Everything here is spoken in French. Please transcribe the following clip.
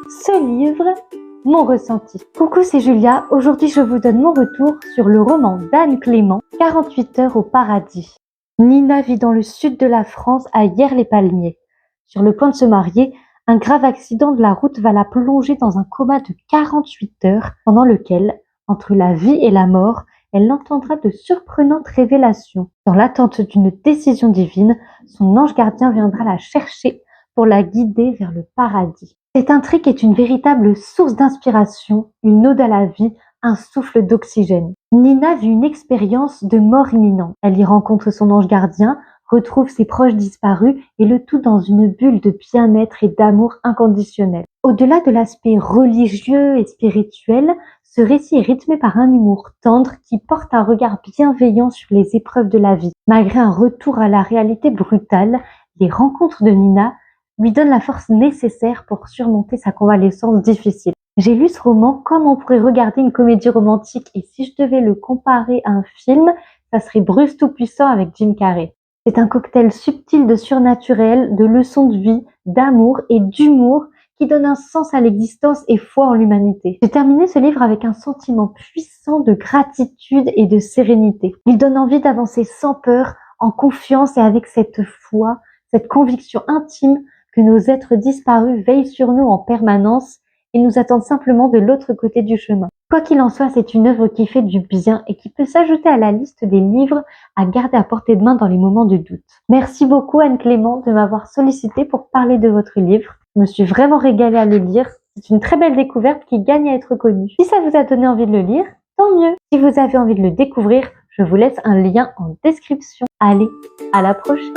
ce livre, mon ressenti. Coucou, c'est Julia. Aujourd'hui, je vous donne mon retour sur le roman d'Anne Clément, 48 heures au paradis. Nina vit dans le sud de la France, à Hyères-les-Palmiers. Sur le point de se marier, un grave accident de la route va la plonger dans un coma de 48 heures, pendant lequel, entre la vie et la mort, elle entendra de surprenantes révélations. Dans l'attente d'une décision divine, son ange gardien viendra la chercher pour la guider vers le paradis. Cette intrigue est une véritable source d'inspiration, une ode à la vie, un souffle d'oxygène. Nina vit une expérience de mort imminente. Elle y rencontre son ange gardien, retrouve ses proches disparus et le tout dans une bulle de bien-être et d'amour inconditionnel. Au-delà de l'aspect religieux et spirituel, ce récit est rythmé par un humour tendre qui porte un regard bienveillant sur les épreuves de la vie. Malgré un retour à la réalité brutale, les rencontres de Nina lui donnent la force nécessaire pour surmonter sa convalescence difficile. J'ai lu ce roman comme on pourrait regarder une comédie romantique et si je devais le comparer à un film, ça serait Bruce Tout-Puissant avec Jim Carrey. C'est un cocktail subtil de surnaturel, de leçons de vie, d'amour et d'humour qui donne un sens à l'existence et foi en l'humanité. J'ai terminé ce livre avec un sentiment puissant de gratitude et de sérénité. Il donne envie d'avancer sans peur, en confiance et avec cette foi, cette conviction intime que nos êtres disparus veillent sur nous en permanence et nous attendent simplement de l'autre côté du chemin. Quoi qu'il en soit, c'est une œuvre qui fait du bien et qui peut s'ajouter à la liste des livres à garder à portée de main dans les moments de doute. Merci beaucoup Anne Clément de m'avoir sollicité pour parler de votre livre. Je me suis vraiment régalée à le lire. C'est une très belle découverte qui gagne à être connue. Si ça vous a donné envie de le lire, tant mieux. Si vous avez envie de le découvrir, je vous laisse un lien en description. Allez, à la prochaine!